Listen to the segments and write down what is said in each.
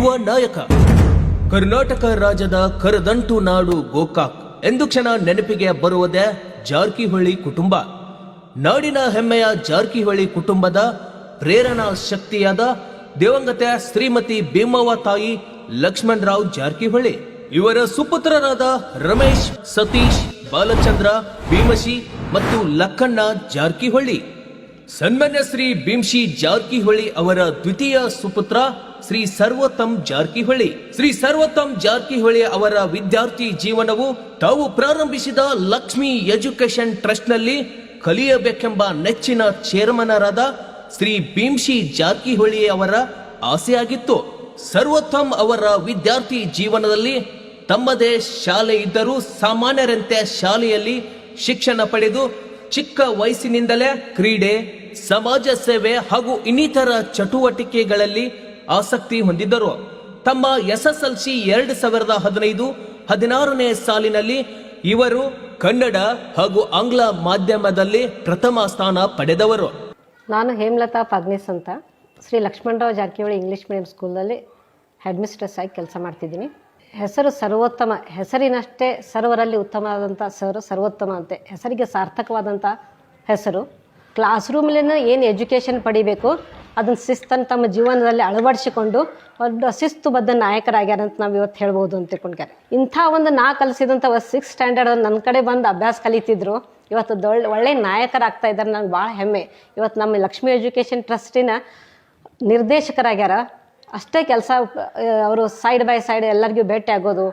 ಯುವ ನಾಯಕ. ಕರ್ನಾಟಕ ರಾಜ್ಯದ ಕರದಂಟು ನಾಡು ಗೋಕಾಕ್ ಎಂದು ಕ್ಷಣ ನೆನಪಿಗೆ ಬರುವುದೇ ಜಾರಕಿಹೊಳಿ ಕುಟುಂಬ. ನಾಡಿನ ಹೆಮ್ಮೆಯ ಜಾರಕಿಹೊಳಿ ಕುಟುಂಬದ ಪ್ರೇರಣಾ ಶಕ್ತಿಯಾದ ದಿವಂಗತ ಶ್ರೀಮತಿ ಭೀಮವ್ವ ತಾಯಿ ಲಕ್ಷ್ಮಣರಾವ್ ಜಾರಕಿಹೊಳಿ ಇವರ ಸುಪುತ್ರರಾದ ರಮೇಶ್, ಸತೀಶ್, ಬಾಲಚಂದ್ರ, ಭೀಮಶಿ ಮತ್ತು ಲಕ್ಕಣ್ಣ ಜಾರಕಿಹೊಳಿ. ಸನ್ಮಾನ್ಯ ಶ್ರೀ ಭೀಮ್ಶಿ ಜಾರಕಿಹೊಳಿ ಅವರ ದ್ವಿತೀಯ ಸುಪುತ್ರ ಶ್ರೀ ಸರ್ವೋತ್ತಮ್ ಜಾರಕಿಹೊಳಿ. ಶ್ರೀ ಸರ್ವೋತ್ತಮ್ ಜಾರಕಿಹೊಳಿ ಅವರ ವಿದ್ಯಾರ್ಥಿ ಜೀವನವು ತಾವು ಪ್ರಾರಂಭಿಸಿದ ಲಕ್ಷ್ಮಿ ಎಜುಕೇಶನ್ ಟ್ರಸ್ಟ್ ನಲ್ಲಿ ಕಲಿಯಬೇಕೆಂಬ ನೆಚ್ಚಿನ ಚೇರ್ಮನರಾದ ಶ್ರೀ ಭೀಮ್ಶಿ ಜಾರಕಿಹೊಳಿ ಅವರ ಆಸೆಯಾಗಿತ್ತು. ಸರ್ವೋತ್ತಮ್ ಅವರ ವಿದ್ಯಾರ್ಥಿ ಜೀವನದಲ್ಲಿ ತಮ್ಮದೇ ಶಾಲೆ ಇದ್ದರೂ ಸಾಮಾನ್ಯರಂತೆ ಶಾಲೆಯಲ್ಲಿ ಶಿಕ್ಷಣ ಪಡೆದು ಚಿಕ್ಕ ವಯಸ್ಸಿನಿಂದಲೇ ಕ್ರೀಡೆ, ಸಮಾಜ ಸೇವೆ ಹಾಗೂ ಇನ್ನಿತರ ಚಟುವಟಿಕೆಗಳಲ್ಲಿ ಆಸಕ್ತಿ ಹೊಂದಿದ್ದರು. ತಮ್ಮ SSLC 2015-16ನೇ ಸಾಲಿನಲ್ಲಿ ಇವರು ಕನ್ನಡ ಹಾಗೂ ಆಂಗ್ಲ ಮಾಧ್ಯಮದಲ್ಲಿ ಪ್ರಥಮ ಸ್ಥಾನ ಪಡೆದವರು. ನಾನು ಹೇಮಲತಾ ಪಗ್ನಿಸ್ ಅಂತ ಶ್ರೀ ಲಕ್ಷ್ಮಣರಾವ್ ಜಾರಕಿಹೊಳಿ ಇಂಗ್ಲೀಷ್ ಮೀಡಿಯಂ ಸ್ಕೂಲಲ್ಲಿ ಹೆಡ್ ಮಿಸ್ಟ್ರೆಸ್ ಆಗಿ ಕೆಲಸ ಮಾಡ್ತಿದ್ದೀನಿ. ಹೆಸರು ಸರ್ವೋತ್ತಮ, ಹೆಸರಿನಷ್ಟೇ ಸರ್ವರಲ್ಲಿ ಉತ್ತಮವಾದಂಥ ಸರ್ ಸರ್ವೋತ್ತಮ ಅಂತೆ, ಹೆಸರಿಗೆ ಸಾರ್ಥಕವಾದಂಥ ಹೆಸರು. ಕ್ಲಾಸ್ ರೂಮಲ್ಲಿನ ಏನು ಎಜುಕೇಷನ್ ಪಡಿಬೇಕು ಅದನ್ನು ಶಿಸ್ತನ್ನು ತಮ್ಮ ಜೀವನದಲ್ಲಿ ಅಳವಡಿಸಿಕೊಂಡು ಒಂದು ಶಿಸ್ತುಬದ್ಧ ನಾಯಕರಾಗ್ಯಾರ ಅಂತ ನಾವು ಇವತ್ತು ಹೇಳ್ಬೋದು ಅಂತ ತಿಳ್ಕೊಂಡ್ಯಾರೆ. ಇಂಥ ಒಂದು ನಾ ಕಲಿಸಿದಂಥ 6th ಸ್ಟ್ಯಾಂಡರ್ಡ್ ನನ್ನ ಕಡೆ ಬಂದು ಅಭ್ಯಾಸ ಕಲಿತಿದ್ರು. ಇವತ್ತು ಒಳ್ಳೆ ನಾಯಕರಾಗ್ತಾ ಇದ್ದಾರೆ. ನನಗೆ ಭಾಳ ಹೆಮ್ಮೆ. ಇವತ್ತು ನಮ್ಮ ಲಕ್ಷ್ಮಿ ಎಜುಕೇಷನ್ ಟ್ರಸ್ಟಿನ ನಿರ್ದೇಶಕರಾಗ್ಯಾರ. ಅಷ್ಟೇ ಕೆಲಸ ಅವರು ಸೈಡ್ ಬೈ ಸೈಡ್ ಎಲ್ಲರಿಗೂ ಭೇಟಿ ಆಗೋದು,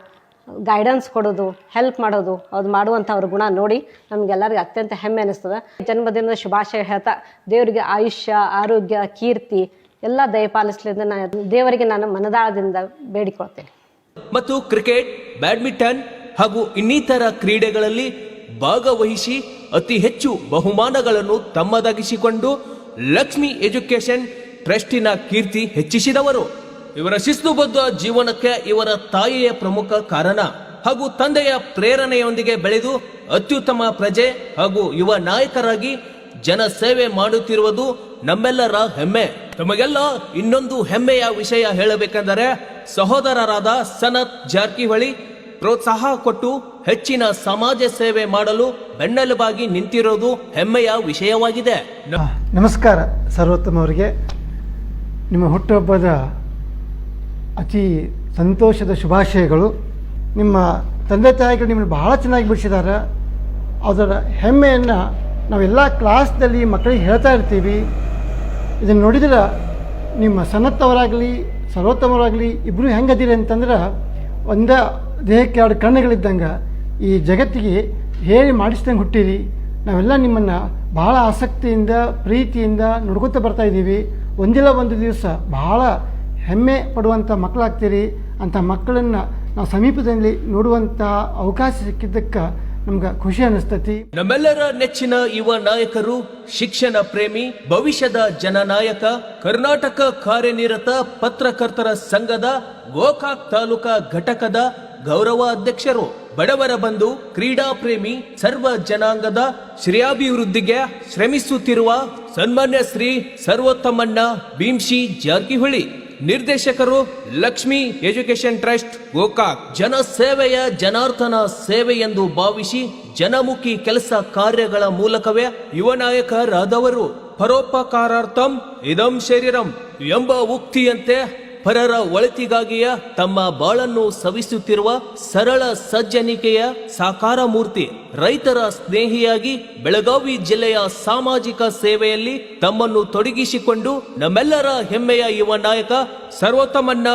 ಗೈಡೆನ್ಸ್ ಕೊಡೋದು, ಹೆಲ್ಪ್ ಮಾಡೋದು, ಅದು ಮಾಡುವಂಥ ಅವ್ರ ಗುಣ ನೋಡಿ ನಮಗೆಲ್ಲರಿಗೂ ಅತ್ಯಂತ ಹೆಮ್ಮೆ ಅನ್ನಿಸ್ತದೆ. ಜನ್ಮದಿನದ ಶುಭಾಶಯ ಹೇಳ್ತಾ ದೇವರಿಗೆ ಆಯುಷ್ಯ, ಆರೋಗ್ಯ, ಕೀರ್ತಿ ಎಲ್ಲ ದಯಪಾಲಿಸಲಿಂದ ದೇವರಿಗೆ ನಾನು ಮನದಾಳದಿಂದ ಬೇಡಿಕೊಳ್ತೇನೆ. ಮತ್ತು ಕ್ರಿಕೆಟ್, ಬ್ಯಾಡ್ಮಿಂಟನ್ ಹಾಗೂ ಇನ್ನಿತರ ಕ್ರೀಡೆಗಳಲ್ಲಿ ಭಾಗವಹಿಸಿ ಅತಿ ಹೆಚ್ಚು ಬಹುಮಾನಗಳನ್ನು ತಮ್ಮದಾಗಿಸಿಕೊಂಡು ಲಕ್ಷ್ಮಿ ಎಜುಕೇಶನ್ ಟ್ರಸ್ಟಿನ ಕೀರ್ತಿ ಹೆಚ್ಚಿಸಿದವರು. ಇವರ ಶಿಸ್ತುಬದ್ಧ ಜೀವನಕ್ಕೆ ಇವರ ತಾಯಿಯ ಪ್ರಮುಖ ಕಾರಣ ಹಾಗೂ ತಂದೆಯ ಪ್ರೇರಣೆಯೊಂದಿಗೆ ಬೆಳೆದು ಅತ್ಯುತ್ತಮ ಪ್ರಜೆ ಹಾಗೂ ಯುವ ನಾಯಕರಾಗಿ ಜನ ಸೇವೆ ಮಾಡುತ್ತಿರುವುದು ನಮ್ಮೆಲ್ಲರ ಹೆಮ್ಮೆ. ತಮಗೆಲ್ಲ ಇನ್ನೊಂದು ಹೆಮ್ಮೆಯ ವಿಷಯ ಹೇಳಬೇಕೆಂದರೆ ಸಹೋದರರಾದ ಸನತ್ ಜಾರಕಿಹೊಳಿ ಪ್ರೋತ್ಸಾಹ ಕೊಟ್ಟು ಹೆಚ್ಚಿನ ಸಮಾಜ ಸೇವೆ ಮಾಡಲು ಬೆನ್ನೆಲುಬಾಗಿ ನಿಂತಿರೋದು ಹೆಮ್ಮೆಯ ವಿಷಯವಾಗಿದೆ. ನಮಸ್ಕಾರ ಸರ್ವೋತ್ತಮ ಅವರಿಗೆ. ನಿಮ್ಮ ಹುಟ್ಟುಹಬ್ಬದ ಅತಿ ಸಂತೋಷದ ಶುಭಾಶಯಗಳು. ನಿಮ್ಮ ತಂದೆ ತಾಯಿಗಳು ನಿಮ್ಮನ್ನು ಬಹಳ ಚೆನ್ನಾಗಿ ಬಿಡಿಸಿದ್ದಾರೆ. ಅದರ ಹೆಮ್ಮೆಯನ್ನು ನಾವೆಲ್ಲ ಕ್ಲಾಸ್ದಲ್ಲಿ ಮಕ್ಕಳಿಗೆ ಹೇಳ್ತಾ ಇರ್ತೀವಿ. ಇದನ್ನು ನೋಡಿದ್ರೆ ನಿಮ್ಮ ಸನತ್ತವರಾಗಲಿ ಸರ್ವೋತ್ತಮರಾಗಲಿ ಇಬ್ಬರು ಹೆಂಗದೀರಿ ಅಂತಂದ್ರೆ ಒಂದೇ ದೇಹಕ್ಕೆ 2 ಕಣ್ಣುಗಳಿದ್ದಂಗೆ ಈ ಜಗತ್ತಿಗೆ ಹೇಳಿ ಮಾಡಿಸ್ದಂಗೆ ಹುಟ್ಟಿರಿ. ನಾವೆಲ್ಲ ನಿಮ್ಮನ್ನು ಬಹಳ ಆಸಕ್ತಿಯಿಂದ ಪ್ರೀತಿಯಿಂದ ನೋಡ್ಕೊತ ಬರ್ತಾ ಇದ್ದೀವಿ. ಒಂದಿಲ್ಲ ಒಂದು ದಿವಸ ಬಹಳ ಹೆಮ್ಮೆ ಪಡುವಂಥ ಮಕ್ಕಳಾಗ್ತೀರಿ. ಅಂಥ ಮಕ್ಕಳನ್ನು ನಾವು ಸಮೀಪದಲ್ಲಿ ನೋಡುವಂಥ ಅವಕಾಶ ಸಿಕ್ಕಿದ್ದಕ್ಕೆ ನಮ್ಗೆ ಖುಷಿ ಅನ್ನಿಸ್ತತಿ. ನಮ್ಮೆಲ್ಲರ ನೆಚ್ಚಿನ ಯುವ ನಾಯಕರು, ಶಿಕ್ಷಣ ಪ್ರೇಮಿ, ಭವಿಷ್ಯದ ಜನನಾಯಕ, ಕರ್ನಾಟಕ ಕಾರ್ಯನಿರತ ಪತ್ರಕರ್ತರ ಸಂಘದ ಗೋಕಾಕ್ ತಾಲೂಕಾ ಘಟಕದ ಗೌರವ ಅಧ್ಯಕ್ಷರು, ಬಡವರ ಬಂಧು, ಕ್ರೀಡಾ ಪ್ರೇಮಿ, ಸರ್ವ ಜನಾಂಗದ ಶ್ರೇಯಾಭಿವೃದ್ಧಿಗೆ ಶ್ರಮಿಸುತ್ತಿರುವ ಸನ್ಮಾನ್ಯ ಶ್ರೀ ಸರ್ವೋತ್ತಮಣ್ಣ ಭೀಮ್ಶಿ ಜಾರಕಿಹೊಳಿ, ನಿರ್ದೇಶಕರು ಲಕ್ಷ್ಮಿ ಎಜುಕೇಶನ್ ಟ್ರಸ್ಟ್ ಗೋಕಾಕ್. ಜನ ಸೇವೆಯ ಜನಾರ್ದನ ಸೇವೆ ಎಂದು ಭಾವಿಸಿ ಜನಮುಖಿ ಕೆಲಸ ಕಾರ್ಯಗಳ ಮೂಲಕವೇ ಯುವ ನಾಯಕರಾದವರು. ಪರೋಪಕಾರಾರ್ಥಂ ಇದಂ ಶರೀರಂ ಎಂಬ ಉಕ್ತಿಯಂತೆ ಪರರ ಒಳಿತಿಗಾಗಿಯೇ ತಮ್ಮ ಬಾಳನ್ನು ಸವಿಸುತ್ತಿರುವ ಸರಳ ಸಜ್ಜನಿಕೆಯ ಸಾಕಾರ ಮೂರ್ತಿ. ರೈತರ ಸ್ನೇಹಿಯಾಗಿ ಬೆಳಗಾವಿ ಜಿಲ್ಲೆಯ ಸಾಮಾಜಿಕ ಸೇವೆಯಲ್ಲಿ ತಮ್ಮನ್ನು ತೊಡಗಿಸಿಕೊಂಡು ನಮ್ಮೆಲ್ಲರ ಹೆಮ್ಮೆಯ ಯುವ ನಾಯಕ ಸರ್ವೋತ್ತಮಣ್ಣ